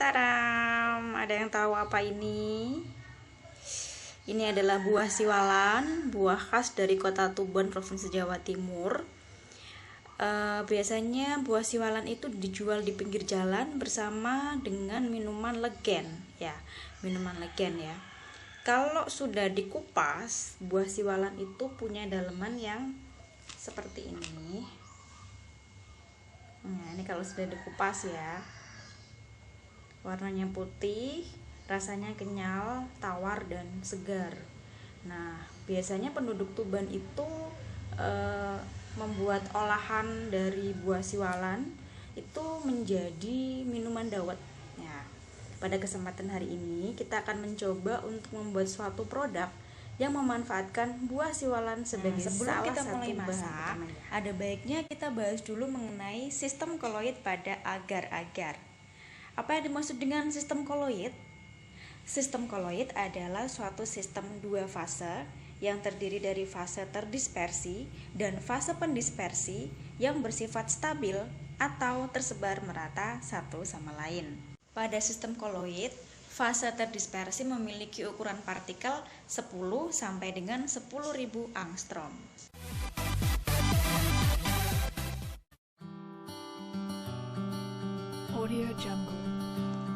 Taram, ada yang tahu apa ini? Ini adalah buah siwalan, buah khas dari kota Tuban, Provinsi Jawa Timur. Biasanya buah siwalan itu dijual di pinggir jalan bersama dengan minuman legen, ya, minuman legen ya. Kalau sudah dikupas, buah siwalan itu punya daleman yang seperti ini. Nah, ini kalau sudah dikupas ya. Warnanya putih, rasanya kenyal, tawar, dan segar. Nah, biasanya penduduk Tuban itu membuat olahan dari buah siwalan itu menjadi minuman dawet. Ya, pada kesempatan hari ini kita akan mencoba untuk membuat suatu produk yang memanfaatkan buah siwalan sebagai sebelum salah kita satu mulai masak, ada baiknya kita bahas dulu mengenai sistem koloid pada agar-agar. Apa yang dimaksud dengan sistem koloid? Sistem koloid adalah suatu sistem dua fase yang terdiri dari fase terdispersi dan fase pendispersi yang bersifat stabil atau tersebar merata satu sama lain. Pada sistem koloid, fase terdispersi memiliki ukuran partikel 10 sampai dengan 10.000 angstrom.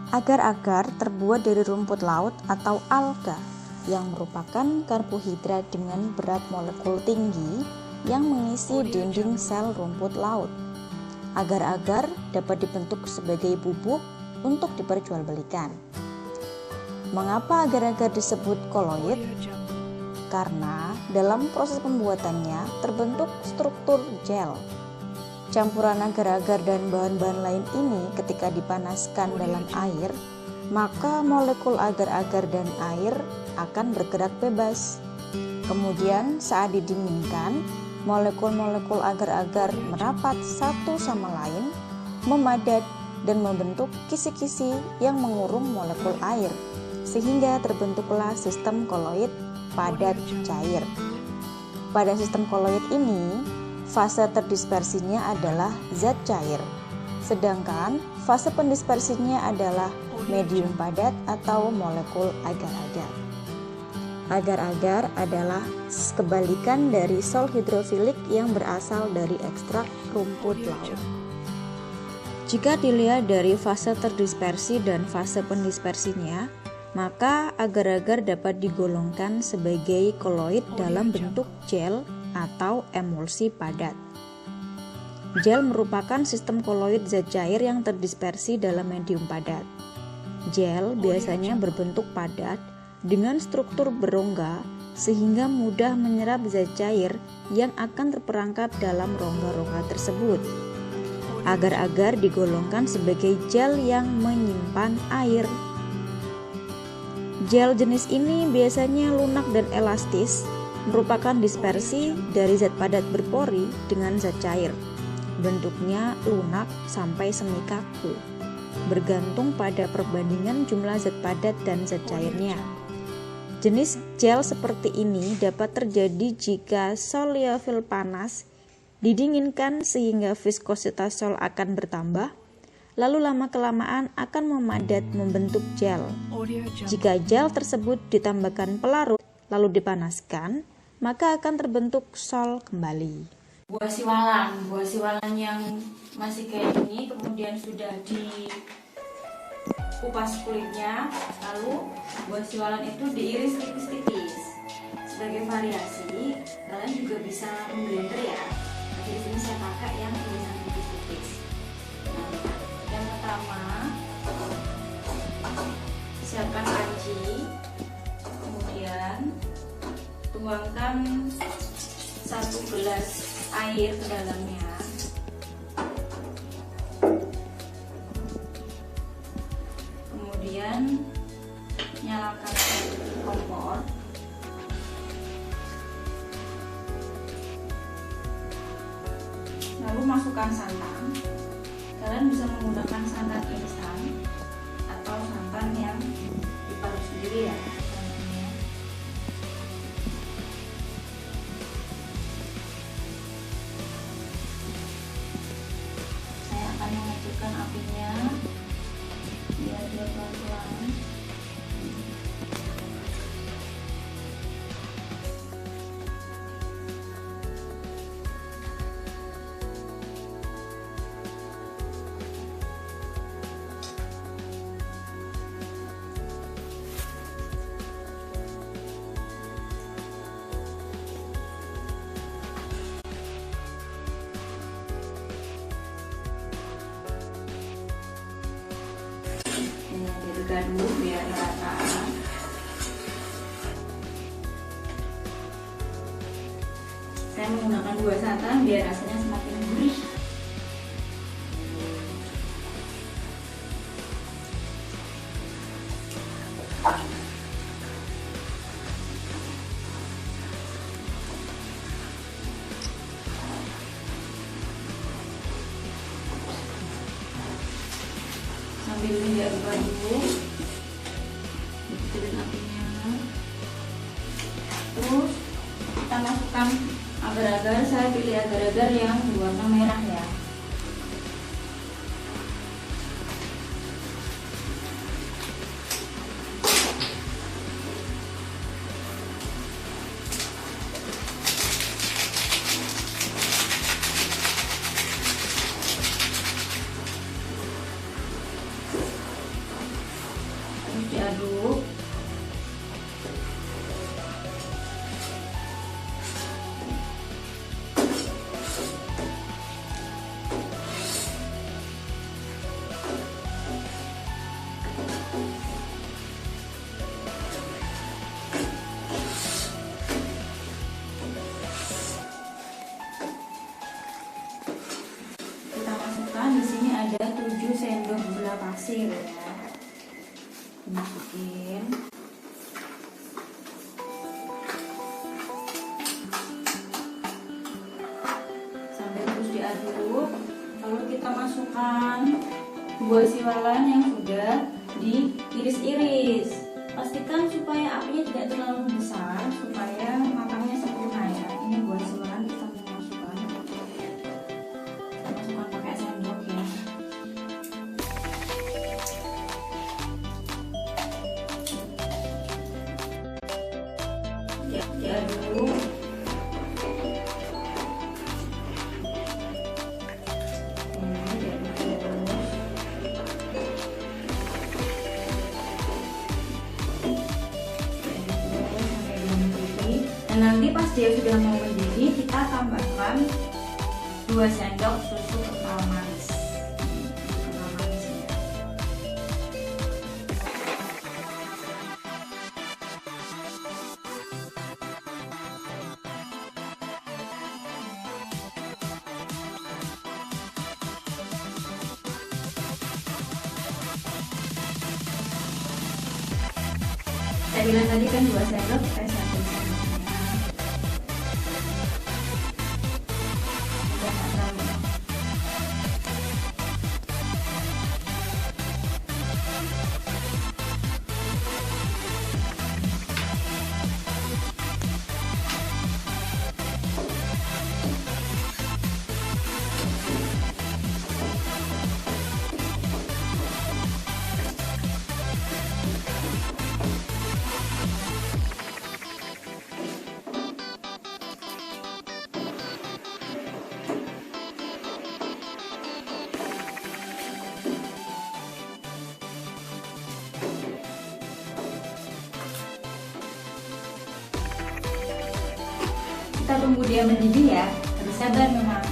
Agar-agar terbuat dari rumput laut atau alga yang merupakan karbohidrat dengan berat molekul tinggi yang mengisi dinding sel rumput laut. Agar-agar dapat dibentuk sebagai bubuk untuk diperjualbelikan. Mengapa agar-agar disebut koloid? Karena dalam proses pembuatannya terbentuk struktur gel. Campuran agar-agar dan bahan-bahan lain ini ketika dipanaskan dalam air, maka molekul agar-agar dan air akan bergerak bebas. Kemudian saat didinginkan, molekul-molekul agar-agar merapat satu sama lain, memadat dan membentuk kisi-kisi yang mengurung molekul air, sehingga terbentuklah sistem koloid padat cair. Pada sistem koloid ini, fase terdispersinya adalah zat cair, sedangkan fase pendispersinya adalah medium padat atau molekul agar-agar. Agar-agar adalah kebalikan dari sol hidrofilik yang berasal dari ekstrak rumput laut. Jika dilihat dari fase terdispersi dan fase pendispersinya, maka agar-agar dapat digolongkan sebagai koloid dalam bentuk gel atau emulsi padat. Gel merupakan sistem koloid zat cair yang terdispersi dalam medium padat. Gel biasanya berbentuk padat dengan struktur berongga sehingga mudah menyerap zat cair yang akan terperangkap dalam rongga-rongga tersebut. Agar-agar digolongkan sebagai gel yang menyimpan air. Gel jenis ini biasanya lunak dan elastis, merupakan dispersi dari zat padat berpori dengan zat cair. Bentuknya lunak sampai semi kaku, bergantung pada perbandingan jumlah zat padat dan zat cairnya. Jenis gel seperti ini dapat terjadi jika sol liofil panas didinginkan sehingga viskositas sol akan bertambah, lalu lama-kelamaan akan memadat membentuk gel. Jika gel tersebut ditambahkan pelarut lalu dipanaskan, maka akan terbentuk sol kembali. Buah siwalan yang masih kayak ini kemudian sudah dikupas kulitnya, lalu buah siwalan itu diiris tipis-tipis. Sebagai variasi, kalian juga bisa memblender ya. Tapi di sini saya pakai yang irisan tipis-tipis. Nah, yang pertama, siapkan panci, kemudian tuangkan 1 gelas air ke dalamnya. Kemudian nyalakan kompor. Lalu masukkan santan. Kalian bisa menggunakan santan instan atau santan yang diparut sendiri ya. Saya akan mengecilkan apinya biar dia diaduk-aduk biar merata. Saya menggunakan 2 santan biar rasanya semakin gurih. Sambil ini diaduk-aduk, kecilin apinya. Terus kita masukkan agar-agar, saya pilih agar-agar yang berwarna merah ya. Terus diaduk. Kita masukkan, di sini ada 7 sendok gula pasir ya. Masukin. Sampai terus diaduk. Lalu kita masukkan buah siwalan yang sudah diiris-iris. Pastikan supaya apinya tidak terlalu besar supaya matangnya sempurna ya. Ini buah siwalan kita masukkan. Kita masukkan pakai sendok ya. Diaduk. Dan nanti pas dia sudah mau mendidih, kita tambahkan 2 sendok susu kental manis. Kental manisnya. Saya bilang tadi kan 2 sendok, kita 1 sendoknya. Udah nggak terlalu. Kita tunggu dia mendidih ya, harus sabar memang.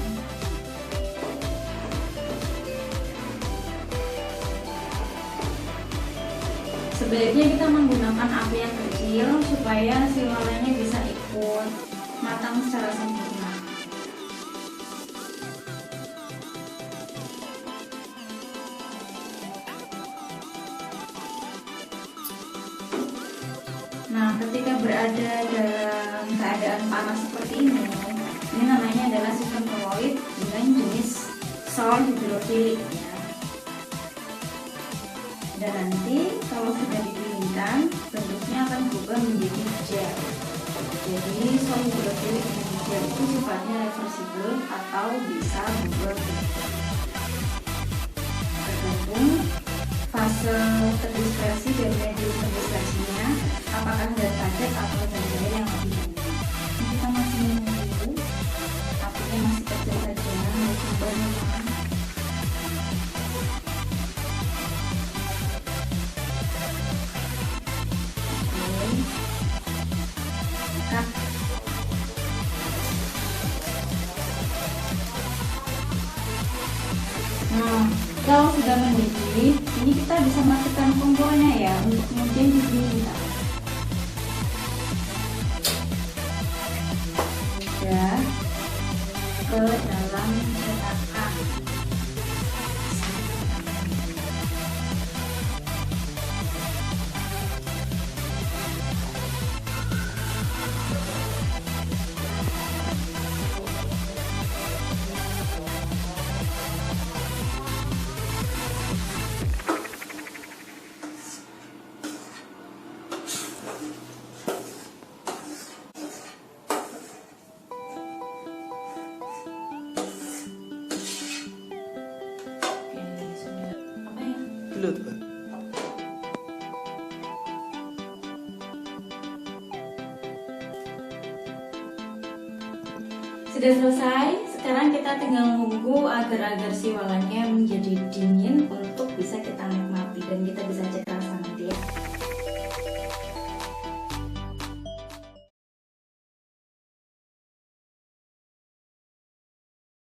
Sebaiknya kita menggunakan api yang kecil supaya siwalannya bisa ikut matang secara sempurna. Nah, ketika berada dalam keadaan panas seperti ini namanya adalah sistem koloid dengan jenis sol hidrofilik ya. Dan nanti kalau sudah didinginkan, bentuknya akan berubah menjadi gel. Jadi sol hidrofilik dengan gel itu sifatnya reversible atau bisa berubah bentuk. Tergantung fase terdispersi dan medium terdispersinya, apakah zat padat atau zat cair yang lebih banyak. Kita masih menunggu, apinya masih kecil saja, mau coba memang. Nah, Kalau sudah mendidih, ini kita bisa masukkan kompornya ya, untuk kemudian didinginkan. Ya, ke dalam cetakan. Belut, Pak. Sudah selesai, sekarang kita tinggal menunggu agar si walannya menjadi dingin.